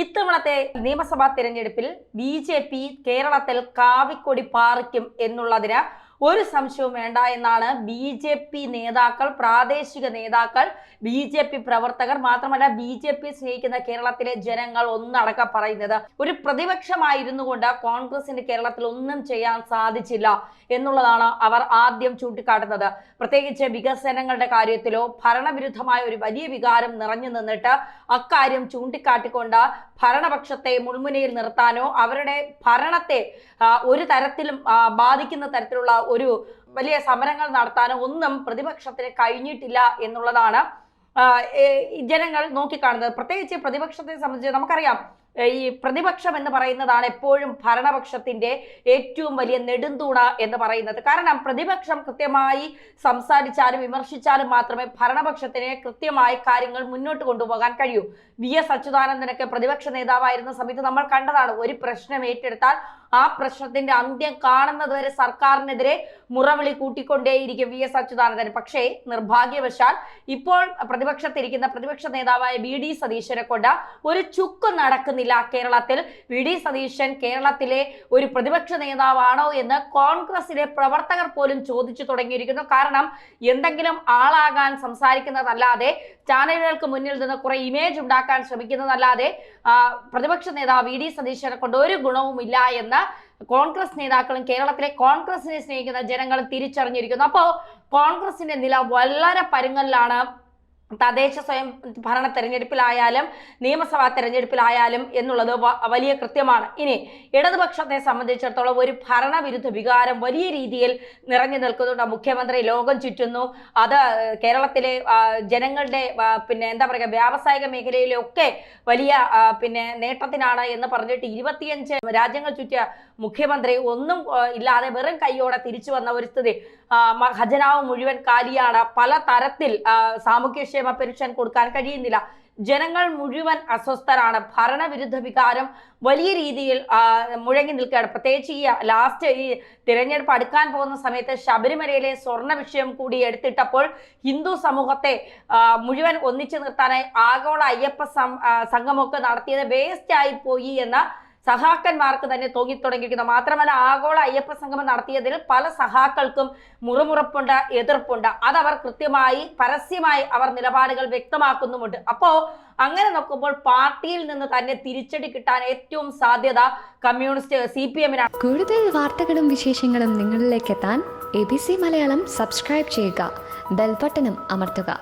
ഇത്തവണത്തെ നിയമസഭാ തെരഞ്ഞെടുപ്പിൽ ബി.ജെ.പി. കേരളത്തിൽ കാവിക്കൊടി പാറിക്കും എന്നുള്ളതിന് ഒരു സംശയവും വേണ്ട എന്നാണ് ബി.ജെ.പി. നേതാക്കൾ, പ്രാദേശിക നേതാക്കൾ, ബി.ജെ.പി. പ്രവർത്തകർ, മാത്രമല്ല ബി.ജെ.പി. സ്നേഹിക്കുന്ന കേരളത്തിലെ ജനങ്ങൾ ഒന്നടക്കം പറയുന്നത്. ഒരു പ്രതിപക്ഷമായിരുന്നു കൊണ്ട് കോൺഗ്രസിന് കേരളത്തിൽ ഒന്നും ചെയ്യാൻ സാധിച്ചില്ല എന്നുള്ളതാണ് അവർ ആദ്യം ചൂണ്ടിക്കാട്ടുന്നത്. പ്രത്യേകിച്ച് വികസനങ്ങളുടെ കാര്യത്തിലോ ഭരണവിരുദ്ധമായ ഒരു വലിയ വികാരം നിറഞ്ഞു നിന്നിട്ട് അക്കാര്യം ചൂണ്ടിക്കാട്ടിക്കൊണ്ട് ഭരണപക്ഷത്തെ മുൾമുനയിൽ നിർത്താനോ അവരുടെ ഭരണത്തെ ഒരു തരത്തിലും ബാധിക്കുന്ന തരത്തിലുള്ള ഒരു വലിയ സമരങ്ങൾ നടത്താനോ ഒന്നും പ്രതിപക്ഷത്തിന് കഴിഞ്ഞിട്ടില്ല എന്നുള്ളതാണ് ജനങ്ങൾ നോക്കിക്കാണുന്നത്. പ്രത്യേകിച്ച് പ്രതിപക്ഷത്തെ സംബന്ധിച്ച് നമുക്കറിയാം, ഈ പ്രതിപക്ഷം എന്ന് പറയുന്നതാണ് എപ്പോഴും ഭരണപക്ഷത്തിന്റെ ഏറ്റവും വലിയ നെടുന്തൂണ എന്ന് പറയുന്നത്. കാരണം പ്രതിപക്ഷം കൃത്യമായി സംസാരിച്ചാലും വിമർശിച്ചാലും മാത്രമേ ഭരണപക്ഷത്തിന് കൃത്യമായി കാര്യങ്ങൾ മുന്നോട്ട് കൊണ്ടുപോകാൻ കഴിയൂ. വി.എസ്. അച്യുതാനന്ദനൊക്കെ പ്രതിപക്ഷ നേതാവായിരുന്ന സമയത്ത് നമ്മൾ കണ്ടതാണ്. ഒരു പ്രശ്നം ഏറ്റെടുത്താൽ ആ പ്രശ്നത്തിന്റെ അന്ത്യം കാണുന്നത് വരെ സർക്കാരിനെതിരെ മുറവിളി കൂട്ടിക്കൊണ്ടേയിരിക്കും വി.എസ്. അച്യുതാനന്ദൻ. പക്ഷേ നിർഭാഗ്യവശാൽ ഇപ്പോൾ പ്രതിപക്ഷത്തിരിക്കുന്ന പ്രതിപക്ഷ നേതാവായ വി.ഡി. സതീശനെ കൊണ്ട് ഒരു ചുക്കും നടക്കുന്നില്ല കേരളത്തിൽ. വി.ഡി. സതീശൻ കേരളത്തിലെ ഒരു പ്രതിപക്ഷ നേതാവാണോ എന്ന് കോൺഗ്രസിലെ പ്രവർത്തകർ പോലും ചോദിച്ചു തുടങ്ങിയിരിക്കുന്നു. കാരണം എന്തെങ്കിലും ആളാകാൻ സംസാരിക്കുന്നതല്ലാതെ, ചാനലുകൾക്ക് മുന്നിൽ നിന്ന് കുറെ ഇമേജ് ഉണ്ടാക്കാൻ ശ്രമിക്കുന്നതല്ലാതെ പ്രതിപക്ഷ നേതാവ് വി.ഡി. സതീശനെ കൊണ്ട് ഒരു ഗുണവുമില്ല എന്ന് കോൺഗ്രസ് നേതാക്കളും കേരളത്തിലെ കോൺഗ്രസിനെ സ്നേഹിക്കുന്ന ജനങ്ങളും തിരിച്ചറിഞ്ഞിരിക്കുന്നു. അപ്പോൾ കോൺഗ്രസിന്റെ നില വളരെ പരുങ്ങലിലാണ്. തദ്ദേശ സ്വയം ഭരണ തെരഞ്ഞെടുപ്പിലായാലും നിയമസഭാ തെരഞ്ഞെടുപ്പിലായാലും എന്നുള്ളത് വലിയ കൃത്യമാണ്. ഇനി ഇടതുപക്ഷത്തെ സംബന്ധിച്ചിടത്തോളം ഒരു ഭരണവിരുദ്ധ വികാരം വലിയ രീതിയിൽ നിറഞ്ഞു നിൽക്കുന്നുണ്ട്. മുഖ്യമന്ത്രി ലോകം ചുറ്റുന്നു. അത് കേരളത്തിലെ ജനങ്ങളുടെ എന്താ പറയുക, വ്യാവസായിക മേഖലയിലൊക്കെ വലിയ നേട്ടത്തിനാണ് എന്ന് പറഞ്ഞിട്ട് 25 രാജ്യങ്ങൾ ചുറ്റിയ മുഖ്യമന്ത്രി ഒന്നും ഇല്ലാതെ വെറും കൈയോടെ തിരിച്ചു വന്ന ഒരു സ്ഥിതി. ഖജനാവ് മുഴുവൻ കാലിയാണ്. പല തരത്തിൽ സാമൂഹ്യക്ഷേമ പെൻഷൻ കൊടുക്കാൻ കഴിയുന്നില്ല. ജനങ്ങൾ മുഴുവൻ അസ്വസ്ഥരാണ്. ഭരണവിരുദ്ധ വികാരം വലിയ രീതിയിൽ മുഴങ്ങി നിൽക്കുകയാണ്. പ്രത്യേകിച്ച് ഈ തിരഞ്ഞെടുപ്പ് അടുക്കാൻ പോകുന്ന സമയത്ത് ശബരിമലയിലെ സ്വർണ്ണ വിഷയം കൂടി എടുത്തിട്ടപ്പോൾ ഹിന്ദു സമൂഹത്തെ മുഴുവൻ ഒന്നിച്ചു നിർത്താനായി ആഗോള അയ്യപ്പ സംഘമൊക്കെ നടത്തിയത് വേസ്റ്റ് ആയി പോയി എന്ന സഹാക്കന്മാർക്ക് തന്നെ തോന്നിത്തുടങ്ങിയിരിക്കുന്നു. മാത്രമല്ല ആഗോള അയ്യപ്പ സംഗമം നടത്തിയതിൽ പല സഹാക്കൾക്കും മുറുമുറുപ്പുണ്ട്, എതിർപ്പുണ്ട്. അതവർ കൃത്യമായി പരസ്യമായി അവർ നിലപാടുകൾ വ്യക്തമാക്കുന്നുമുണ്ട്. അപ്പോൾ അങ്ങനെ നോക്കുമ്പോൾ പാർട്ടിയിൽ നിന്ന് തന്നെ തിരിച്ചടി കിട്ടാൻ ഏറ്റവും സാധ്യത കമ്മ്യൂണിസ്റ്റ് CPM-നാണ്. കൂടുതൽ വാർത്തകളും വിശേഷങ്ങളും നിങ്ങളിലേക്ക് എത്താൻ ABC മലയാളം സബ്സ്ക്രൈബ് ചെയ്യുക, ബെൽ ബട്ടണും അമർത്തുക.